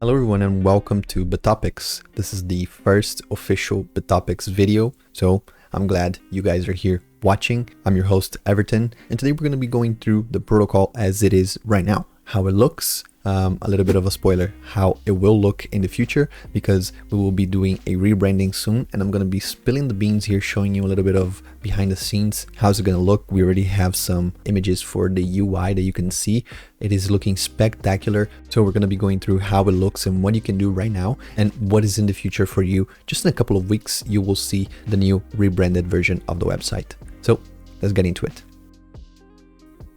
Hello everyone and welcome to Bitopex. This is the first official Bitopex video, so I'm glad you guys are here watching. I'm your host Everton, and today we're going to be going through the protocol as it is right now, how it looks, a little bit of a spoiler, how it will look in the future, because we will be doing a rebranding soon, and I'm going to be spilling the beans here, showing you a little bit of behind the scenes. How's it going to look? We already have some images for the UI that you can see. It is looking spectacular. So we're going to be going through how it looks and what you can do right now and what is in the future for you. Just in a couple of weeks, you will see the new rebranded version of the website. So let's get into it.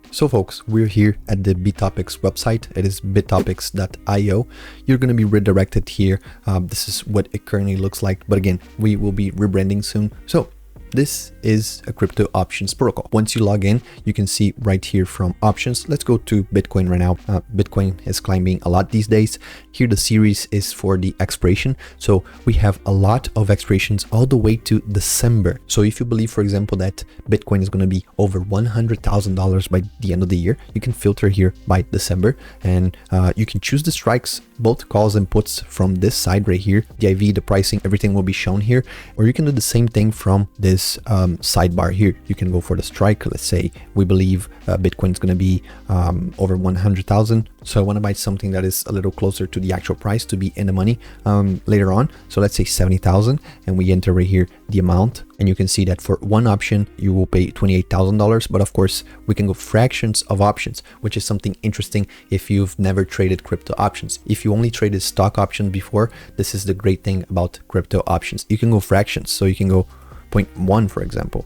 So folks, we're here at the Bitopex website. It is bitopex.io. You're going to be redirected here. This is what it currently looks like. But again, we will be rebranding soon. So this is a crypto options protocol. Once you log in, you can see right here from options. Let's go to Bitcoin right now. Bitcoin is climbing a lot these days. Here the series is for the expiration. So we have a lot of expirations all the way to December. So if you believe, for example, that Bitcoin is going to be over $100,000 by the end of the year, you can filter here by December, and you can choose the strikes, both calls and puts from this side right here. The IV, the pricing, everything will be shown here. Or you can do the same thing from this sidebar here. You can go for the strike. Let's say we believe Bitcoin is going to be over 100,000. So I want to buy something that is a little closer to the actual price to be in the money later on. So let's say 70,000, and we enter right here the amount, and you can see that for one option you will pay $28,000. But of course we can go fractions of options, which is something interesting if you've never traded crypto options. If you only traded stock options before, this is the great thing about crypto options. You can go fractions, so you can go 0.1, for example.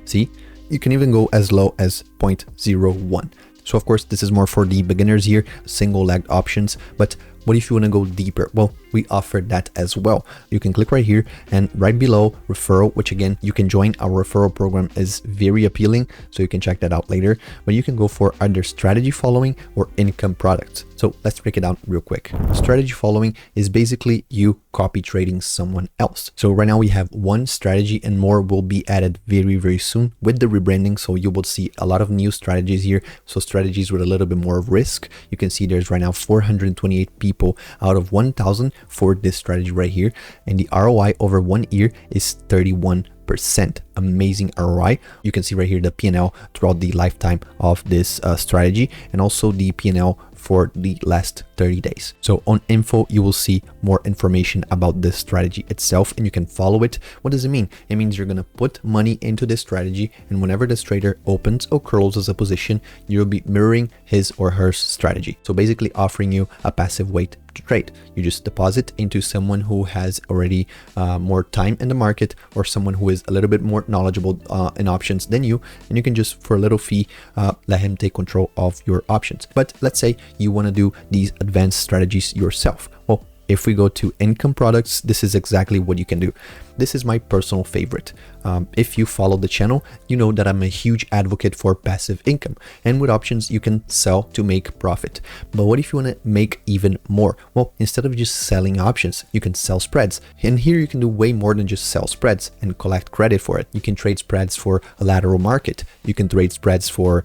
See, you can even go as low as 0.01. So of course this is more for the beginners here, single legged options. But what if you want to go deeper? Well, we offer that as well. You can click right here, and right below referral, which again, you can join. Our referral program is very appealing, so you can check that out later. But you can go for either strategy following or income products. So let's break it down real quick. Strategy following is basically you copy trading someone else. So right now we have one strategy, and more will be added very, very soon with the rebranding. So you will see a lot of new strategies here. So strategies with a little bit more of risk. You can see there's right now 428 people out of 1,000 for this strategy right here, and the ROI over 1 year is 31%. Amazing ROI. You can see right here the P&L throughout the lifetime of this strategy, and also the P&L for the last 30 days. So on info, you will see more information about this strategy itself, and you can follow it. What does it mean? It means you're going to put money into this strategy, and whenever this trader opens or closes a position, you'll be mirroring his or her strategy. So basically offering you a passive way to trade. You just deposit into someone who has already more time in the market, or someone who is a little bit more knowledgeable in options than you, and you can just, for a little fee, let him take control of your options. But let's say you want to do these advanced strategies yourself. Well, if we go to income products, this is exactly what you can do. This is my personal favorite. If you follow the channel, you know that I'm a huge advocate for passive income. And with options, you can sell to make profit. But what if you want to make even more? Well, instead of just selling options, you can sell spreads. And here you can do way more than just sell spreads and collect credit for it. You can trade spreads for a lateral market. You can trade spreads for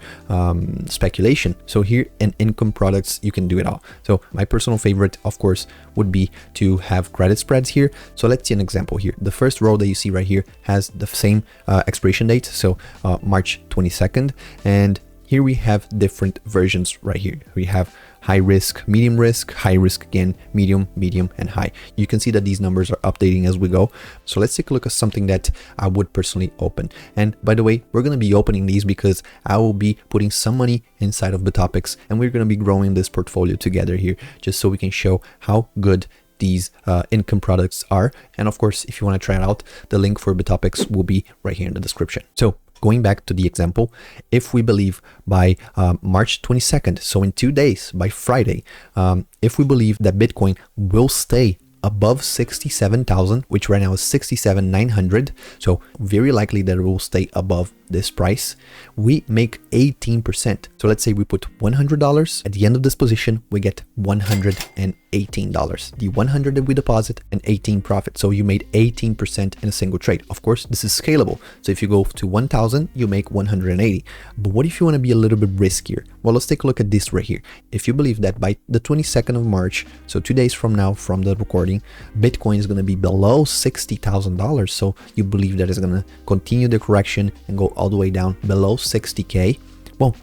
speculation. So here in income products, you can do it all. So my personal favorite, of course, would be to have credit spreads here. So let's see an example here. The first row that you see right here has the same expiration date, so March 22nd, and here we have different versions right here. We have high risk, high risk again, medium, and high. You can see that these numbers are updating as we go. So let's take a look at something that I would personally open. And by the way, we're going to be opening these because I will be putting some money inside of Bitopex, and we're going to be growing this portfolio together here, just so we can show how good these income products are. And of course, if you want to try it out, the link for Bitopex will be right here in the description. So going back to the example, if we believe by March 22nd, so in 2 days, by Friday, if we believe that Bitcoin will stay above 67,000, which right now is 67,900. So very likely that it will stay above this price. We make 18%. So let's say we put $100 at the end of this position, we get $118. The 100 that we deposit and 18 profit. So you made 18% in a single trade. Of course, this is scalable. So if you go to 1,000, you make 180. But what if you want to be a little bit riskier? Well, let's take a look at this right here. If you believe that by the 22nd of March, so 2 days from now from the recording, Bitcoin is going to be below $60,000. So you believe that it's going to continue the correction and go all the way down below 60K. Well,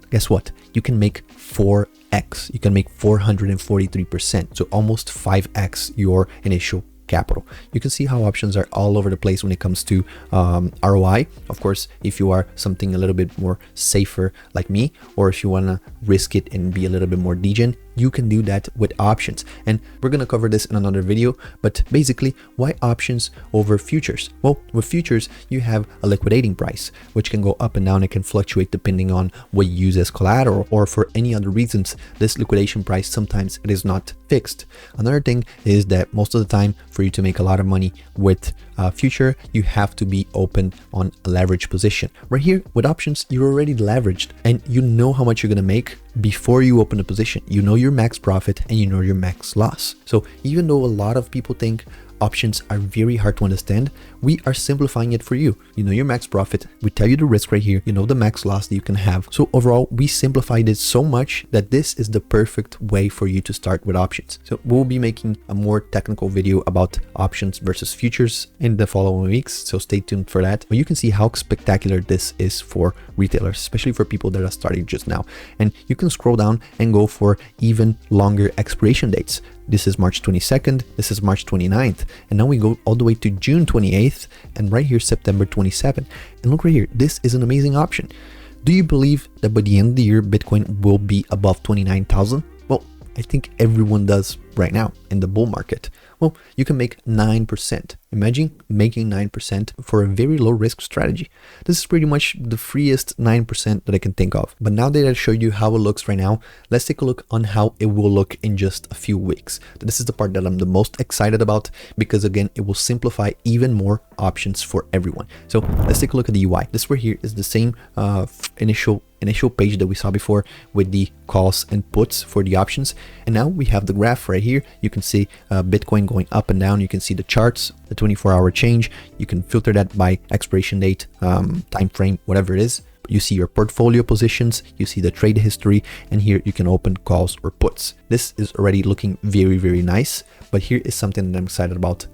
guess what? You can make 4x. You can make 443%. So almost 5x your initial capital. You can see how options are all over the place when it comes to ROI. Of course, if you are something a little bit more safer like me, or if you want to risk it and be a little bit more degen, you can do that with options. And we're going to cover this in another video, but basically, why options over futures? Well, with futures, you have a liquidating price, which can go up and down. It can fluctuate depending on what you use as collateral, or for any other reasons. This liquidation price, sometimes it is not fixed. Another thing is that most of the time, for you to make a lot of money with future, you have to be open on a leverage position. Right here with options, you're already leveraged and you know how much you're going to make before you open a position. You know your max profit and you know your max loss. So even though a lot of people think options are very hard to understand, we are simplifying it for you. You know your max profit, we tell you the risk right here, you know the max loss that you can have. So overall, we simplified it so much that this is the perfect way for you to start with options. So we'll be making a more technical video about options versus futures in the following weeks, so stay tuned for that. But you can see how spectacular this is for retailers, especially for people that are starting just now. And you can scroll down and go for even longer expiration dates. This is March 22nd, this is March 29th, and now we go all the way to June 28th, and right here, September 27th. And look right here, this is an amazing option. Do you believe that by the end of the year, Bitcoin will be above 29,000? Well, I think everyone does right now in the bull market. Well, you can make 9%. Imagine making 9% for a very low risk strategy. This is pretty much the freest 9% that I can think of. But now that I showed you how it looks right now, let's take a look on how it will look in just a few weeks. This is the part that I'm the most excited about, because again, it will simplify even more options for everyone. So let's take a look at the UI. This right here is the same initial page that we saw before with the calls and puts for the options. And now we have the graph right here. You can see Bitcoin going up and down. You can see the charts, the 24-hour change. You can filter that by expiration date, time frame, whatever it is. You see your portfolio positions, you see the trade history, and here you can open calls or puts. This is already looking very, very nice. But here is something that I'm excited about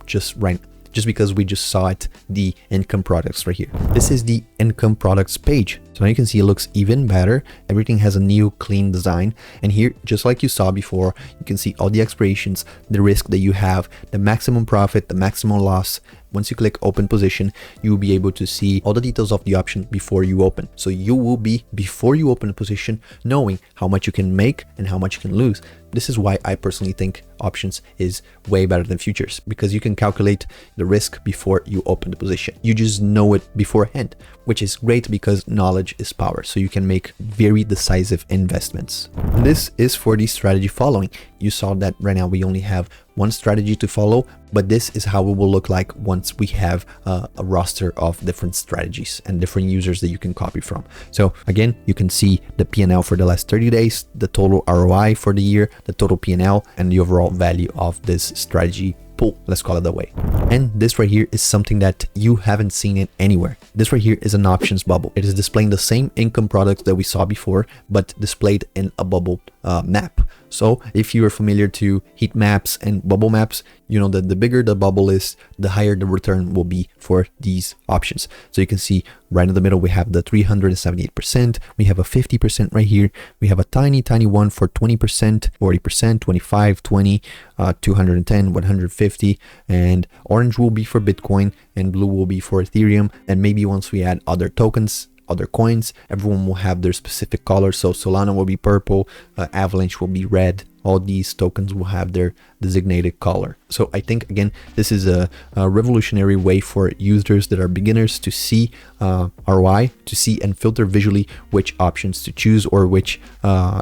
just because we just saw it, the income products right here. This is the income products page. So now you can see it looks even better. Everything has a new clean design. And here, just like you saw before, you can see all the expirations, the risk that you have, the maximum profit, the maximum loss. Once you click open position, you will be able to see all the details of the option before you open. So you will be, before you open a position, knowing how much you can make and how much you can lose. This is why I personally think options is way better than futures, because you can calculate the risk before you open the position. You just know it beforehand, which is great because knowledge is power. So you can make very decisive investments. And this is for the strategy following. You saw that right now we only have one strategy to follow, but this is how it will look like once we have a roster of different strategies and different users that you can copy from. So again, you can see the P&L for the last 30 days, the total ROI for the year, the total P&L, and the overall value of this strategy pool, let's call it that way. And this right here is something that you haven't seen it anywhere. This right here is an options bubble. It is displaying the same income products that we saw before, but displayed in a bubble map. So if you are familiar to heat maps and bubble maps, you know that the bigger the bubble is, the higher the return will be for these options. So you can see right in the middle, we have the 378%. We have a 50% right here. We have a tiny one for 20%, 40%, 25, 20, 210, 150, and orange will be for Bitcoin and blue will be for Ethereum. And maybe once we add other tokens, other coins, everyone will have their specific color. So Solana will be purple, Avalanche will be red, all these tokens will have their designated color. So I think, again, this is a revolutionary way for users that are beginners to see ROI, to see and filter visually which options to choose or which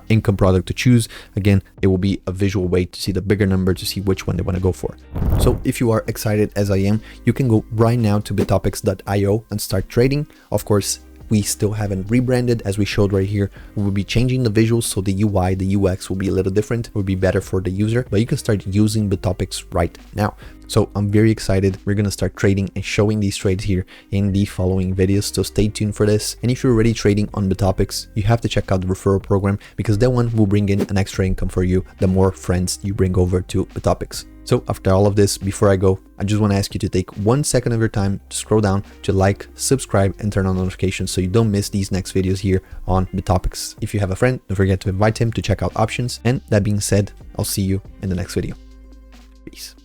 income product to choose. Again, it will be a visual way to see the bigger number, to see which one they want to go for. So if you are excited as I am, you can go right now to bitopex.io and start trading. Of course, we still haven't rebranded, as we showed right here. We will be changing the visuals, so the UI, the UX will be a little different, it will be better for the user, but you can start using Bitopex right now. So I'm very excited. We're going to start trading and showing these trades here in the following videos, so stay tuned for this. And if you're already trading on Bitopex, you have to check out the referral program, because that one will bring in an extra income for you the more friends you bring over to Bitopex. So after all of this, before I go, I just want to ask you to take 1 second of your time to scroll down to like, subscribe, and turn on notifications so you don't miss these next videos here on Bitopex. If you have a friend, don't forget to invite him to check out options. And that being said, I'll see you in the next video. Peace.